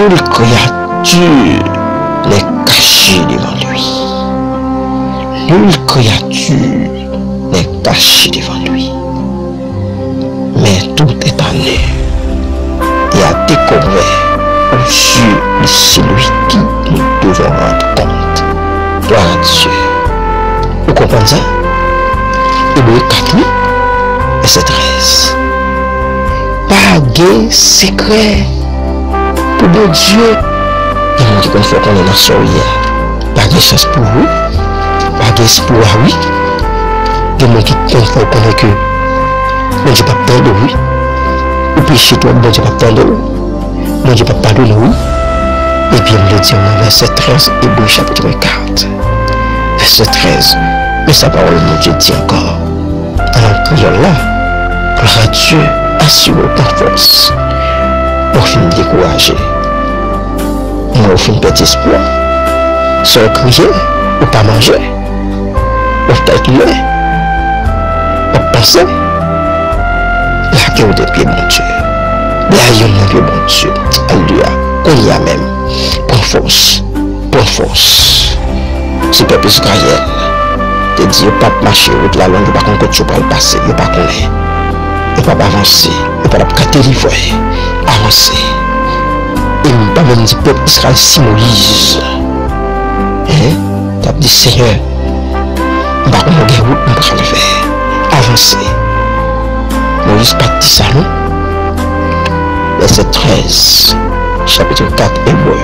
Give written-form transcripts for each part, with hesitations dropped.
Nulle créature n'est cachée devant lui. Nulle créature n'est cachée devant lui. Mais tout est à nu et à découvert aux yeux de celui qui nous devons rendre compte. Gloire à Dieu. Vous comprenez ça? Hébreu 4, verset 13. Bagay secret pour bon Dieu. Il y a qui fait qu'on est dans soyez. Bagay chance pour vous. Bagay espoir, oui. Il y a qui fait qu'on est que bon Dieu pas peur de oui. Ou péché toi, bon Dieu pas peur de vous. Bon Dieu pas pardonner oui. Et puis on le dit dans verset 13, Hébreu chapitre 4. Verset 13. Mais sa parole de Dieu dit encore. Alors prions là, gloire à Dieu, assure ta force. Pour finir décourager. Moi, au fin petit espoir. Sans crier, ou pas manger. Ou peut-être le. Ou penser. La gueule des pieds, mon Dieu. La gueule des pieds, mon Dieu. Alléluia. On y a même. Pour force. Pour force. C'est peuple Israël. Te dit, il ne peut pas marcher route la langue, il ne peut pas qu'on peut le passer, il ne peut pas connaître. Il ne peut pas avancer, il ne peut pas délivrer, avancer. Il ne peut pas même dire peuple Israël si Moïse. Tu as dit Seigneur, il ne peut pas qu'on ait route, il ne peut pas le faire. Avancer. Moïse n'a pas dit ça, non? Verset 13, chapitre 4, Hébreu.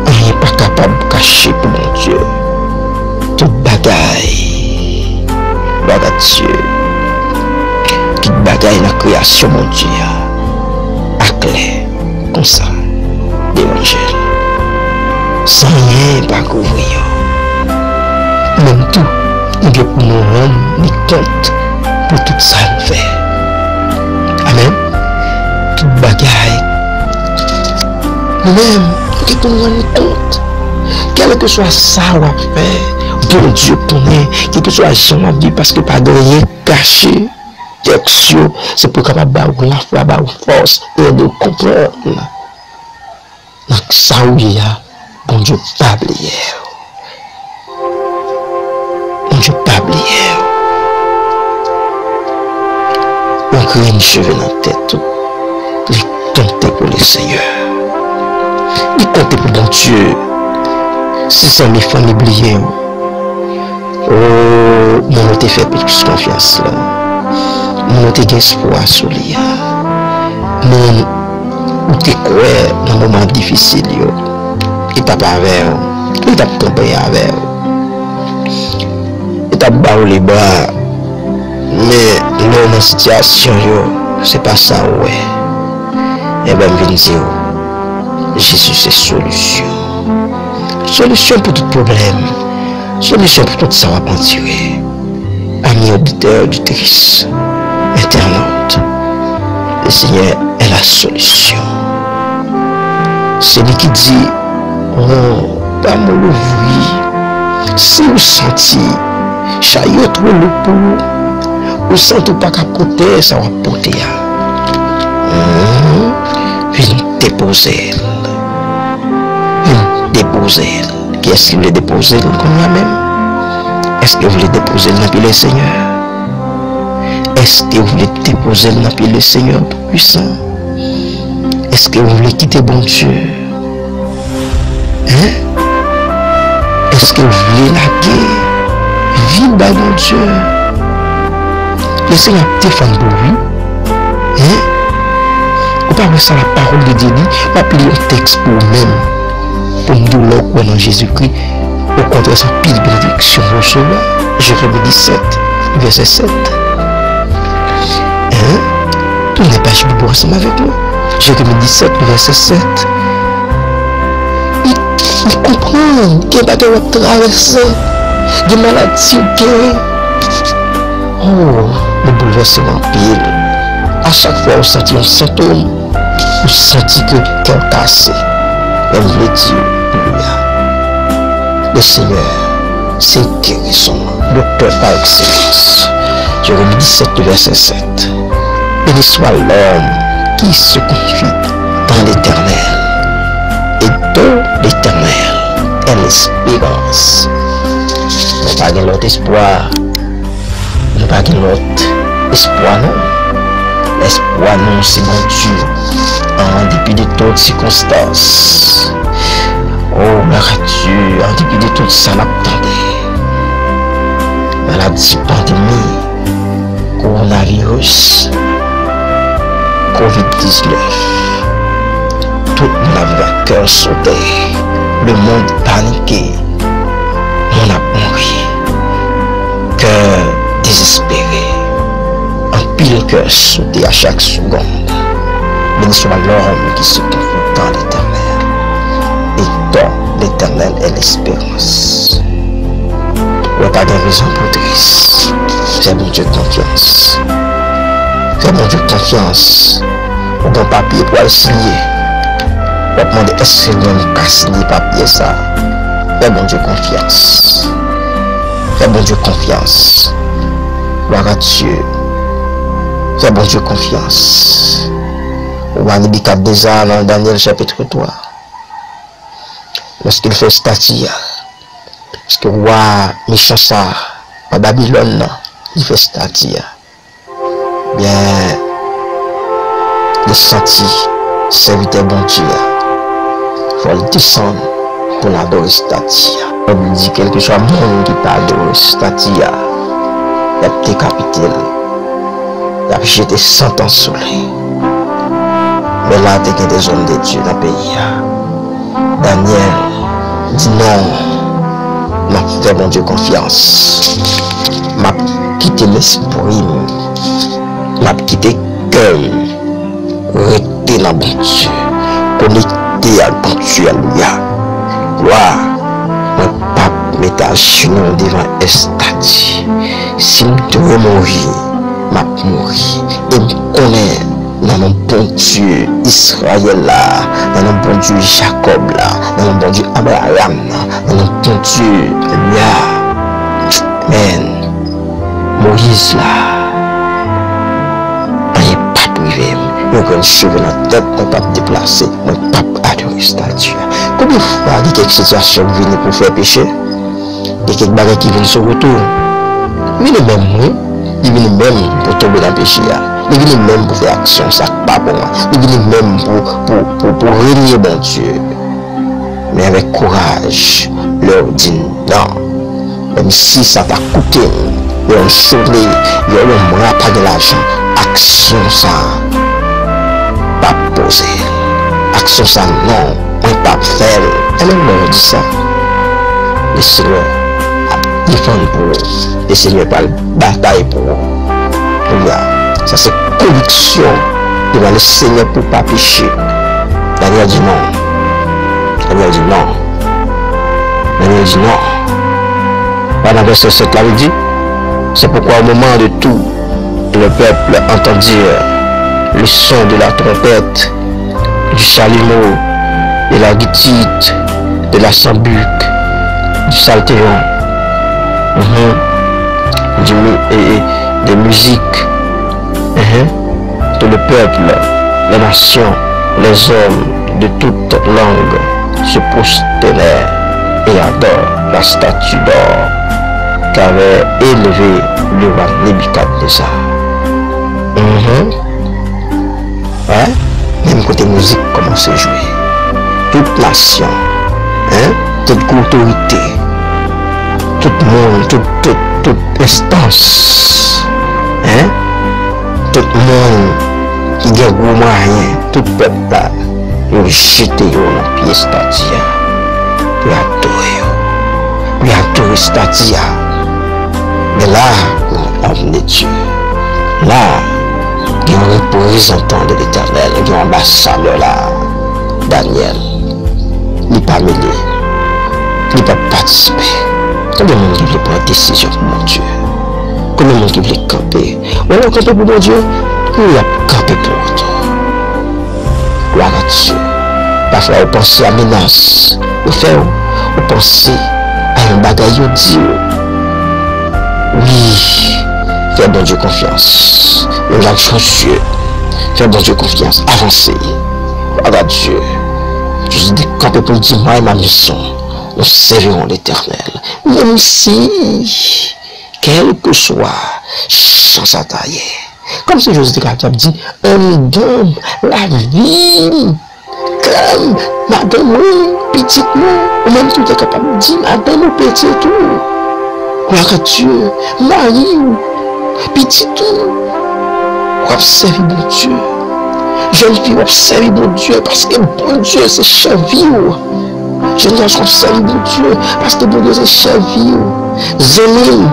Il n'est pas capable de cacher pour mon Dieu. Tout bagay, bagay Dieu, tout bagay dans la création, mon Dieu, à clair, comme ça, d'évangile. Sans rien pas couvrir. Même tout, nous devons nous rendre ni compte pour tout ça nous fait. Amen. Tout bagay, nous-mêmes, nous devons nous rendre compte. Quel que soit ça, on va faire. Bon Dieu connaît, quel que soit la jambe vie parce que pas de rien caché, texture, c'est pour capable de la foi, de force et de comprendre. Donc ça où il y a, bon Dieu pas oublier. Bon Dieu pas oublier. On crée une cheveux dans la tête, il compte pour le Seigneur. Il compte pour bon Dieu. Si ça mes familles oubliées. Oh, mon te fait plus confiance là. Mon te espoir sur lui. Mon ou te croire dans un moment difficile yo. Il t'a pas avec. Il t'a campé avec. Il t'a barré les bras. Mais là dans situation yo, c'est pas ça ouais. Et ben me dire Jésus c'est solution. Solution pour tout problème. Solution pour tout ça va pas tirer. Amis auditeurs du Christ, internaute, le Seigneur est la solution. C'est lui qui dit, oh, pas mon ouvrier, si vous sentez, chaillot trop le pour, vous sentez pas qu'à porter, ça va porter. Viens déposer. Déposer. Qui est-ce qui voulait déposer comme moi-même? Est-ce que vous voulez déposer dans le Seigneur? Est-ce que vous voulez déposer dans le Seigneur puissant? Est-ce que vous voulez quitter bon Dieu? Hein? Est-ce que vous voulez laguer? Vivre dans bon Dieu? Le Seigneur défend pour lui. Hein? Ou pas ça la parole de Dieu dit, pas plier un texte pour vous-même. Pour nous dire dans Jésus-Christ, au contraire, sa pile bénédiction recevoir. Jérémie 17, verset 7. Hein? Tout n'est pas juste pour ensemble avec moi. Jérémie 17, verset 7. Il comprend qu'il n'y a pas de traverser, des maladies ou oh, le bouleversement pile. À chaque fois, on sentit un symptôme, on sentit que cœur cassé. Elle veut dire, le Seigneur, c'est guérison, docteur par excellence. Jérémie 17, verset 7. Béni soit l'homme qui se confie dans l'Éternel. est l'espérance. Nous pas l'autre espoir. Nous pas l'autre espoir, non. L'espoir, non, c'est bon Dieu. En dépit de toutes circonstances. Oh, gloire à Dieu, en dépit de tout ça, l'attendait. Maladie, pandémie, coronavirus, Covid-19. Tout le monde avait un cœur sauté. Le monde paniqué. On a mouru. Cœur désespéré. Un pile cœur sauté à chaque seconde. Béni soit l'homme qui se confie dans l'éternel. Et dans l'éternel est l'espérance. On n'a pas de raison pour triste. Fais mon Dieu confiance. Fais mon Dieu confiance. Au bon papier pour aller signer. On va demander est-ce que l'homme a signé papier ça. Fais mon Dieu confiance. Fais mon Dieu confiance. Gloire à Dieu. Fais mon Dieu confiance. On va lire 4 déjà dans Daniel chapitre 3. Lorsqu'il fait statue. Parce que roi méchant ça, à Babylone, il fait statue. Bien, le senti, serviteur bon Dieu. Il faut le descendre pour l'adorer statue. On lui dit quelque chose à monde qui parle de statue. Il a décapité. Il a jeté 100 ans sous lui. Mais là, il y a des hommes de Dieu dans le pays. Daniel dit non. M'a fait mon Dieu confiance. M'a quitté l'esprit. M'a quitté cœur. Rester dans bon Dieu. Connecté à bon Dieu. Alléluia. Gloire. Mon pape met à genoux devant un statut. Si je dois mourir, m'a mourir. Et me connaît dans mon bon Dieu Israël là, dans mon bon Dieu Jacob là, dans mon bon Dieu Abraham là, dans mon bon Dieu Alléluia. Amen. Moïse là, il pas privé, mon grand cheveu dans la tête, mon pape déplacé, mon pape adoré statue. Combien de fois il y a quelques situations qui viennent pour faire péché? Il y a quelques bagages qui viennent sur retour. Il vient même, il vient même pour tomber dans le péché. Il vient même pour faire action, ça pas pour moi. Il vient même pour régner bon Dieu. Mais avec courage, leur dit non. Même si ça t'a coûté, ils ont sauvé, ils ont pas de l'argent. Action ça, pas poser. Action ça, non, on pas faire. Elle leur dit ça. Le Seigneur a défendu pour eux. Le Seigneur pas bataille pour eux. Ça c'est conviction devant le Seigneur pour ne pas pécher. Daniel dit non. Daniel dit non. Daniel dit non. Dans le verset 7, là, il dit, c'est pourquoi au moment de tout, le peuple entendit le son de la trompette, du chalumeau, de la guitite, de la sambuc, du psaltéon, de musique. Tout le peuple, les nations, les hommes de toute langue se prosternèrent et adorent la statue d'or qu'avait élevé le roi Nebuchadnezzar. Même côté musique commence à jouer. Toute nation, toute autorité, tout le monde, toute instance, tout le monde qui a gros moyen, tout le peuple là, il jeté dans la pièce statue pour adorer statue. Mais là, l'homme de Dieu, là, il y a un représentant de l'Éternel, il y a un ambassadeur là, Daniel, il n'est pas mêlé, il n'est pas participé. Combien de monde qui veut prendre une décision pour mon Dieu? Combien de monde qui veut camper? On a campé pour mon Dieu, il a campé pour autre. Gloire à Dieu. Parfois, on pense à menace, on pense à un bagay, on dit, oui, fais bon Dieu confiance. On a chanceux. Fais bon Dieu confiance. Avancez. Gloire à Dieu. Je dis camper pour dire, moi et ma mission. nous servirons l'Éternel. Même si, quel que soit, sans attaquer. Comme si Jésus dit, un donne la vie. Comme madame, petite, ou même tout est capable de dire, madame, petit tout. Gloire à Dieu, Marie, petit tout. Observez mon Dieu. Jeune fille, observez mon Dieu, parce que bon Dieu, c'est cher vie. Jeune garçon, observez mon Dieu, parce que bon Dieu, c'est cher vie. Zélie,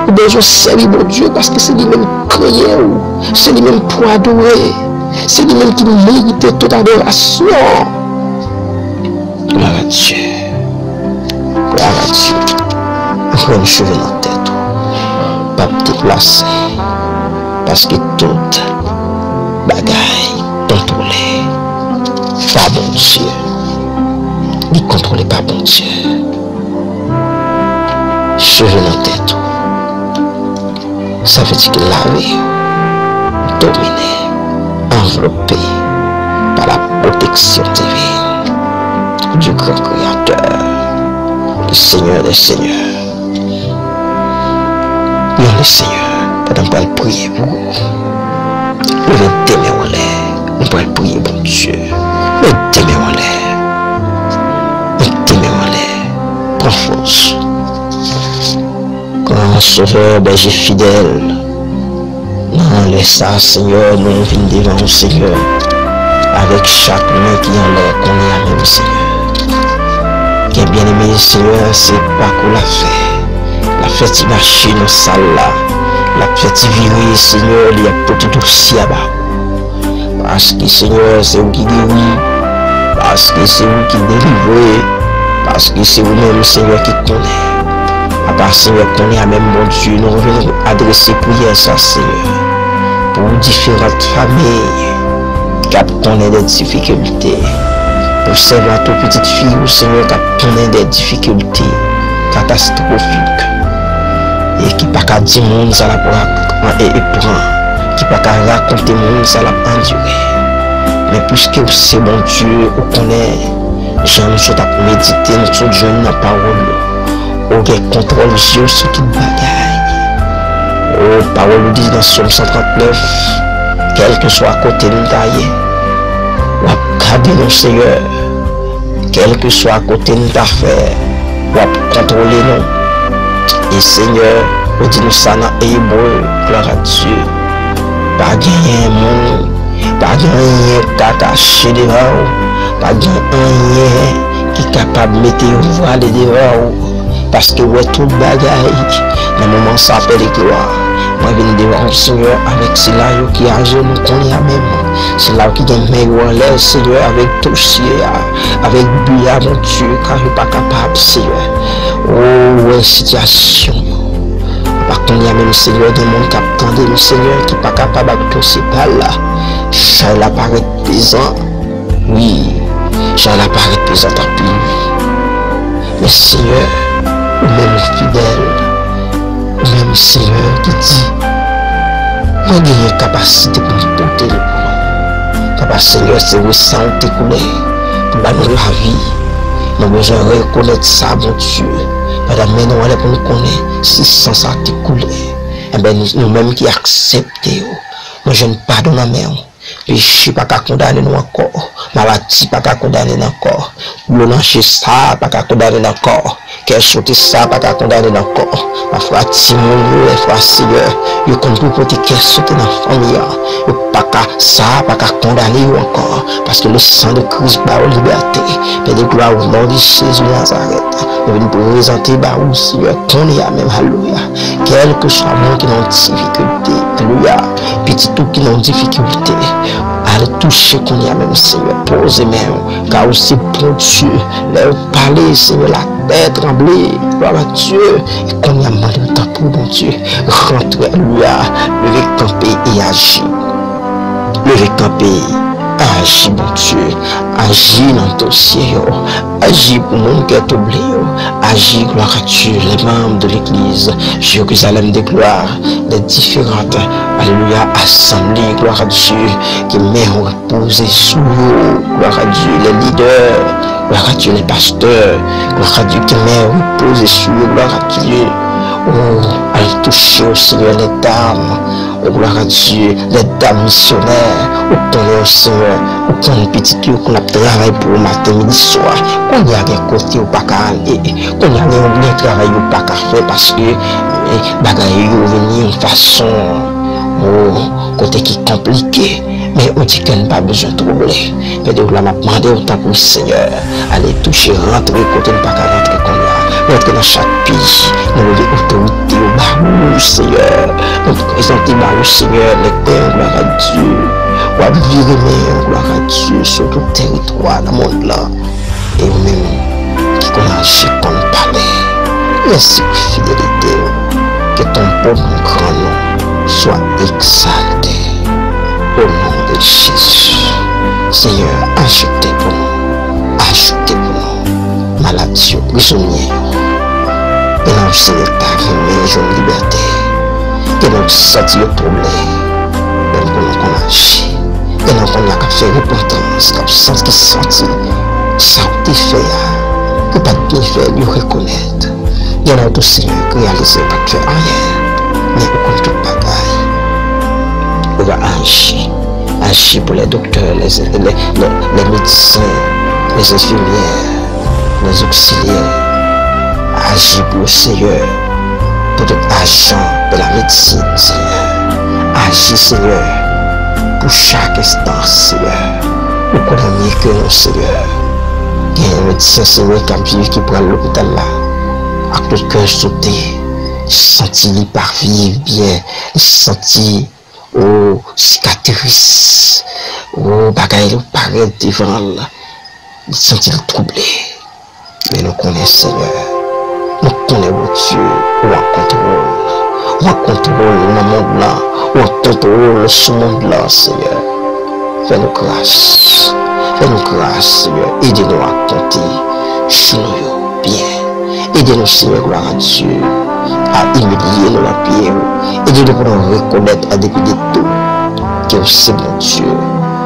ou bien je servis mon Dieu, parce que c'est lui-même crier, c'est lui-même pour adorer, c'est lui-même qui mérite toute adoration. Gloire à Dieu. Gloire à Dieu. Encore une cheveux dans la tête, pas te déplacer, parce que toute Bagay contrôlée par bon Dieu. Il contrôlé par bon Dieu. Cheveux dans la tête, ça veut dire que lavé, dominé, enveloppé par la protection divine du grand Créateur, le Seigneur des Seigneurs. Non, le Seigneur, pendant qu'on va prier pour vous, nous allons t'aimer en l'air, nous allons prier pour Dieu, nous allons t'aimer en l'air, nous t'aimer en l'air, prends force. Quand Sauveur, berger fidèle, non, laisse ça, Seigneur, nous venons devant le Seigneur, avec chaque main qui en l'air, qu'on est à même, Seigneur. Qui est bien aimé, Seigneur, c'est pas qu'on l'a fait. La fête machine au salle là, la fête virée, Seigneur, il y a petit dossier à bas. Parce que, Seigneur, c'est vous qui guérit, parce que c'est vous qui délivrez, parce que c'est vous-même, Seigneur, qui connaît. À part, Seigneur, qu'on est à même bon Dieu, nous revenons adresser prière ça, Seigneur, pour différentes familles qui connaissent des difficultés, pour servir à toute petite fille, Seigneur, qui connaissent des difficultés catastrophiques, et qui pas qu'à dire monde ça la prend, qui pas qu'à raconter monde ça la endurer. Mais puisque c'est bon Dieu, on connaît, j'aime nous sommes à méditer, nous sommes jeunes dans la parole. Aucun contrôle sur ce qui bagaille. Oh, parole dit dans Somme 139, quel que soit à côté de taille, ou à garder nos Seigneur, quel que soit à côté de ta affaire, ou à contrôler nous. Et Seigneur, on dit nous ça dans Hébreu, gloire à Dieu. Pas gagner monde, pas gagner caché devant, pas gagner qui est capable de mettre une voile devant. Parce que ouais, tout bagaille, dans le moment ça appelle gloire. Moi, je viens devant le Seigneur avec cela qui a genoux qu'on y a même. C'est là qui gagne meilleur l'air, Seigneur, avec dossier, avec buya, mon Dieu, car je ne suis pas capable, Seigneur. Oh, ouais, situation. Par contre, il y a même, Seigneur, des gens qui attendent, Seigneur, qui n'est pas capable de passer par là. Ça, il apparaît présent. Oui, ça, il apparaît présent à plus. Mais, Seigneur, ou même fidèle, ou même Seigneur qui dit, moi j'ai une capacité pour me porter le boulot. Papa Seigneur, c'est vous sans t'écouler, pour nous la vie. Nous avons besoin de reconnaître ça, mon Dieu. Madame, mais nous allons pour nous connaître, si sans ça t'écouler, eh bien nous-mêmes qui acceptons, moi je ne pardonne pas. Péché pas qu'à condamner nous encore, maladie pas qu'à condamner encore, violence ça pas qu'à condamner encore, qu'elle saute ça pas qu'à condamner encore. Ma foi Timon, les frères Seigneur, je comprends pour qu'elle saute dans la famille, pas qu'à ça pas qu'à condamner encore, parce que le sang de Christ bat aux liberté, mais de gloire au nom de Jésus Nazareth. Nous venons pour présenter Baou Seigneur, qu'on est à même, alléluia. Quel que soit le monde qui ont difficulté, alléluia, petit tout qui ont difficulté. Allez toucher qu'on y a même Seigneur, posez même, car aussi pour Dieu, leur parler Seigneur, la tête tremblée, gloire à Dieu, et qu'on y a demandé le temps pour bon Dieu, rentrez, alléluia, levez camper et agir, levez camper, agis mon Dieu, agis dans le dossier, agis pour mon qui est oublié, agis, gloire à Dieu, les membres de l'église, Jérusalem de gloire, les différentes, alléluia, assemblées, gloire à Dieu, qui met reposer sous vous, gloire à Dieu, les leaders, Gloire à Dieu, les pasteurs. Gloire à Dieu qui met reposé sur eux. Gloire à Dieu. Oh, allez toucher au Seigneur les dames. Oh, gloire à Dieu, les dames missionnaires. Oh, connaît au Seigneur. Oh, qu'on petit peu, qu'on a travaillé pour le matin, midi, soir. Qu'on y a des côtés ou pas qu'à aller. Qu'on y a des travail ou pas qu'à faire parce que Bagay est venu en façon. Oh, côté qui est compliqué. Mais on dit qu'elle n'a pas besoin de troubler. Mais de là, m'a demandé autant pour le Seigneur. Aller toucher, rentrer, côté ne pas qu'à rentrer comme là. Rentrer dans chaque pays. Nous avons l'autorité au barou, Seigneur. Nous présenter barou, Seigneur, les pères, gloire à Dieu. Ou à vivre, gloire à Dieu, sur tout territoire dans le monde là. Et nous-mêmes, qui qu'on agit comme palais. Merci pour fidélité. Que ton bon grand nom soit exalté. Au nom de Jésus, Seigneur, ajoutez pour nous, maladie, prisonniers, et nous Seigneur, ta vie, une liberté, et nous sortir troublé, et nous qu'on agit, et nous qu'on a fait repentance, comme sens qui sentit, ça a été fait, que pas de bien fait, lui reconnaître, et nous tout Seigneur, réaliser pas de faire rien, mais au compte tout Bagay. On va agir pour les docteurs, les médecins, les infirmières, les auxiliaires. Agir pour le Seigneur, pour tout agent de la médecine, Seigneur. Agir, Seigneur, pour chaque instant, Seigneur. Nous connaissons mieux que nous, Seigneur. Il y a un médecin, Seigneur, qui prend l'hôpital là, avec le cœur sauté, sentir par vivre bien, sentir. Oh, cicatrice, oh, Bagay, nous paraît devant là, nous sentir troublé. Mais nous connaissons, Seigneur, nous connaissons Dieu, ou en contrôle le monde là, ou en contrôle ce monde là, Seigneur. Fais-nous grâce, Seigneur, aidez-nous à compter sur nous bien. Aidez-nous, Seigneur, gloire à Dieu, à humilier nos pieds. Aidez-nous pour nous reconnaître à dépit de tout que c'est mon Dieu.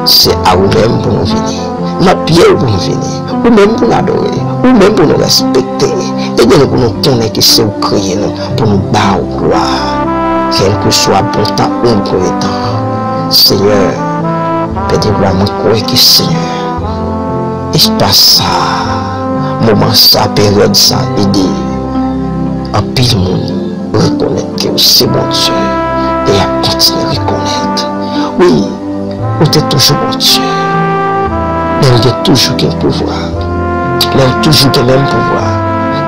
C'est à vous-même pour nous venir. Nos pieds pour nous venir. Ou même pour nous adorer. Ou même pour nous respecter. Aidez-nous pour nous connaître que c'est vous créer pour nous battre au gloire. Quel que soit bon temps ou mauvais temps. Seigneur, peut-être moi croire que Seigneur, espace ça, moment ça, période ça, aider. En pile monde reconnaître que c'est mon Dieu et à continuer à reconnaître. Oui, vous êtes toujours mon Dieu, mais vous êtes toujours qu'un pouvoir, mais toujours qu'un même pouvoir.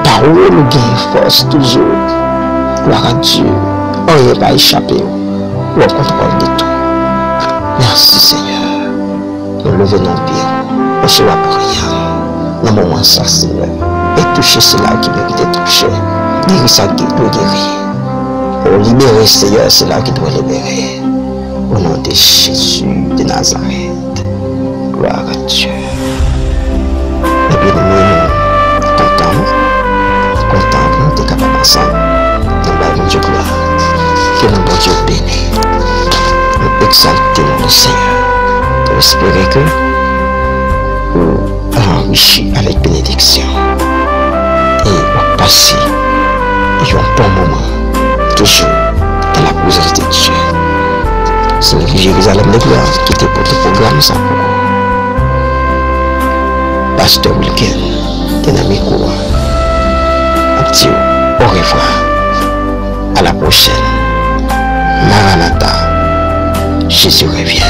Parole nous gagne force toujours. Gloire à Dieu, on n'est pas échappé ou en contrôle de tout. Merci Seigneur, nous levons nos pieds, on se va pour rien. Dans le moment ça, Seigneur, et toucher cela qui mérite de toucher. Guérir ça qui doit guérir. Pour libérer, Seigneur, c'est là qui doit libérer. Au nom de Jésus de Nazareth. Gloire à Dieu. Et bien, nous contents que nous sommes capables ensemble. Nous avons Dieu gloire. Que nous bon Dieu béni. Nous exaltons le Seigneur. Pour espérer que nous enrichis avec bénédiction. Et au passé, il y a un bon moment, toujours dans la présence de Dieu. C'est le Jérusalem de gloire qui était pour le programme ça pour Pasteur Wilken, Dynamique Courant. Un petit au revoir. À la prochaine. Maranatha, Jésus revient.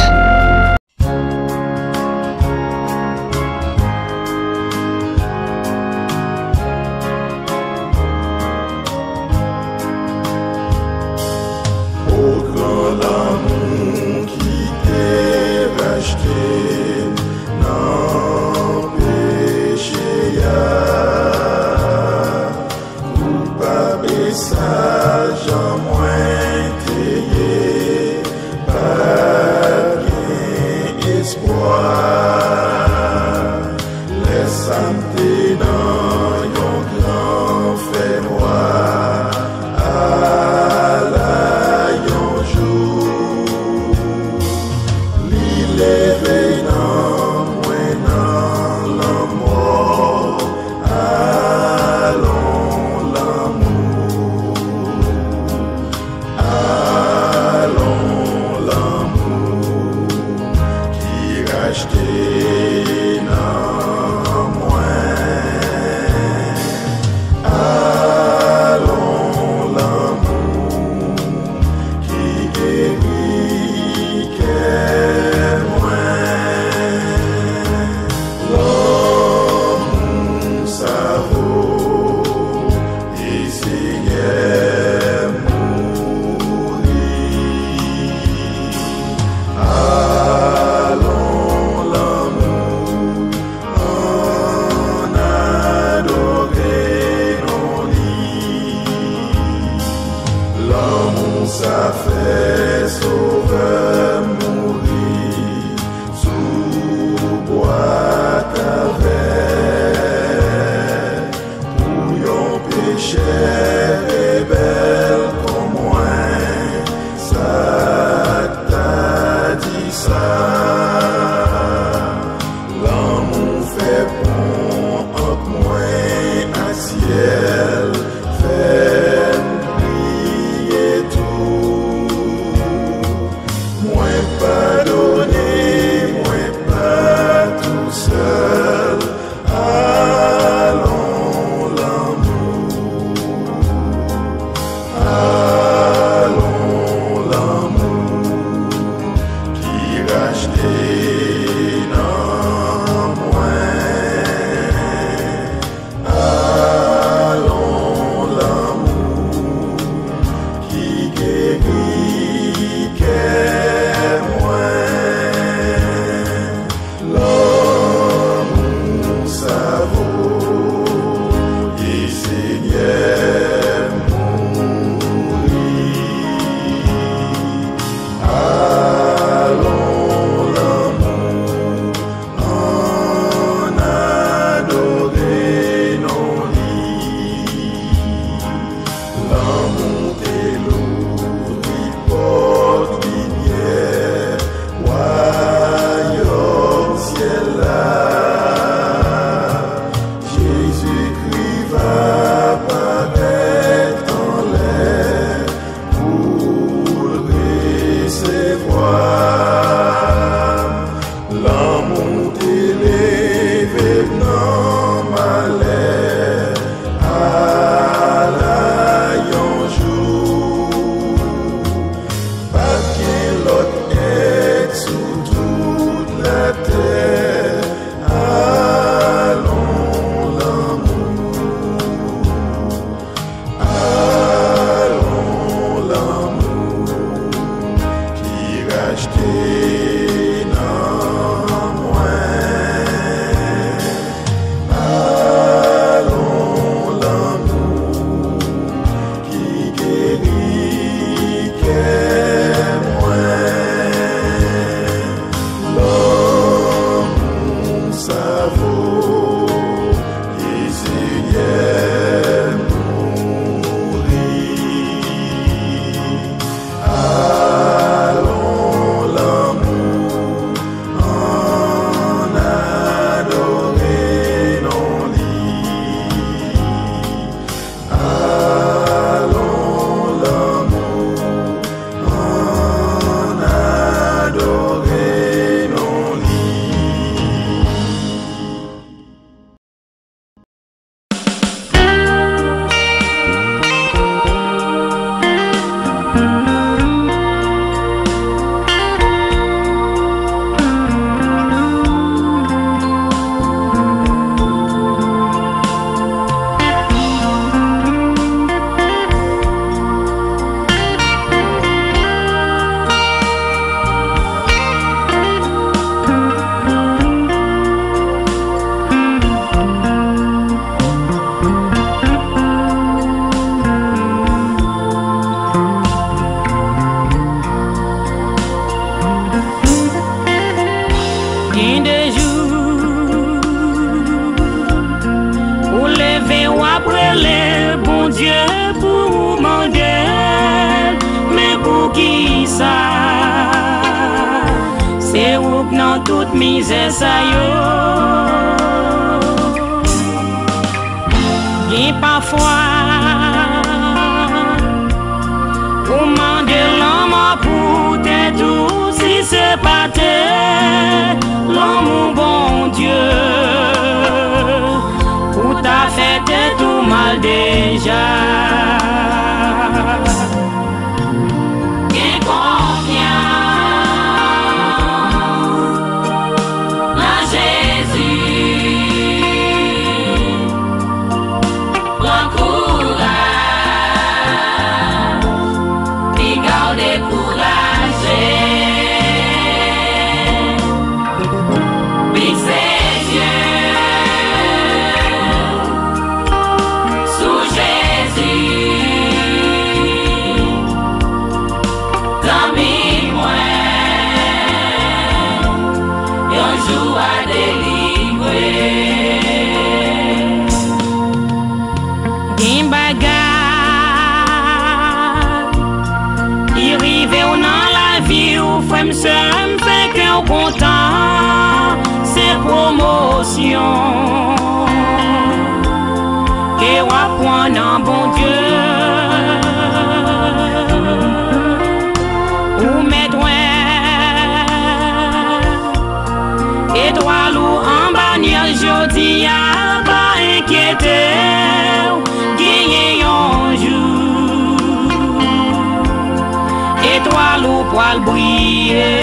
L'éveil dans moi dans l'amour. les bon Dieu pour demander, mais pour qui ça? C'est où dans toute misère ça yo. Et parfois, pour demander l'homme pour t'aider tout, si c'est pas t'aider, l'homme bon Dieu, pour t'a fait tout mal déjà. Me fait qu'un content, c'est promotion. Et on apprend un bon Dieu. Ou mettre étoile ou en bannière, jodi à pas inquiéter. Gagner un jour. Étoile ou poil briller.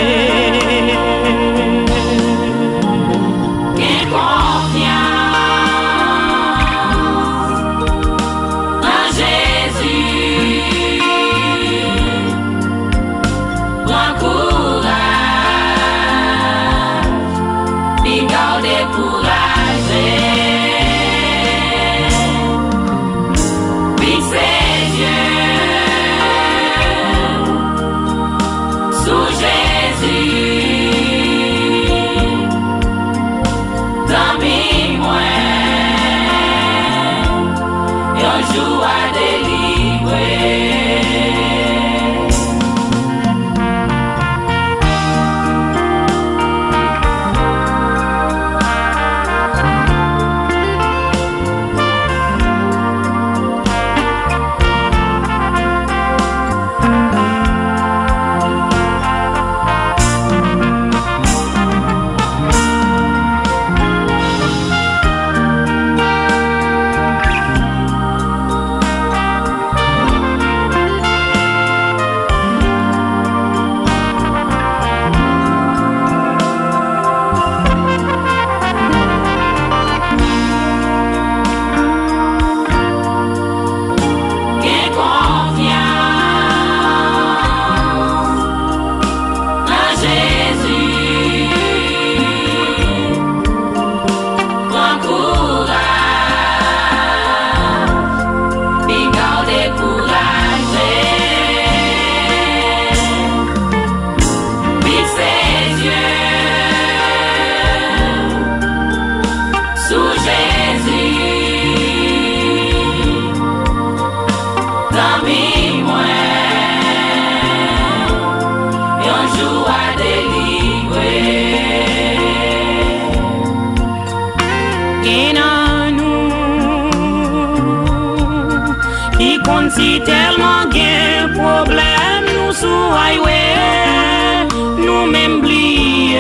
Si tellement gain problème nous sous highway nous même blier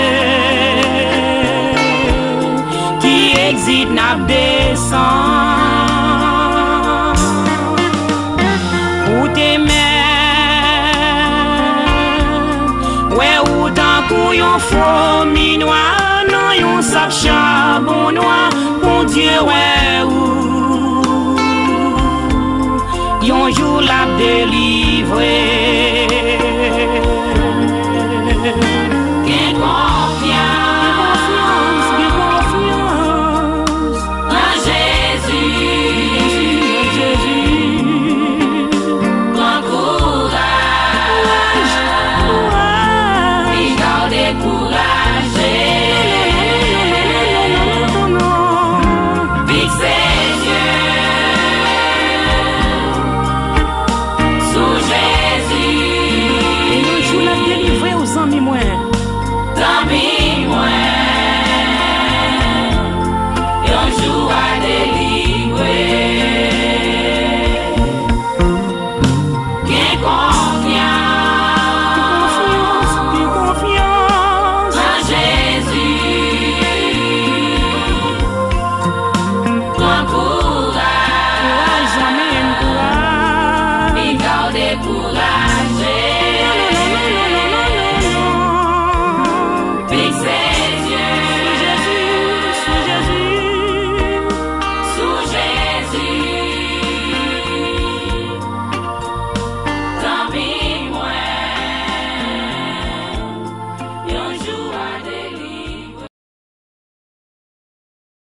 qui exit n'a descend ou t'aimer ouais ou tant pour yon faux minois non yon sap charbon noir pour Dieu ouais ou yon jour la délivrer.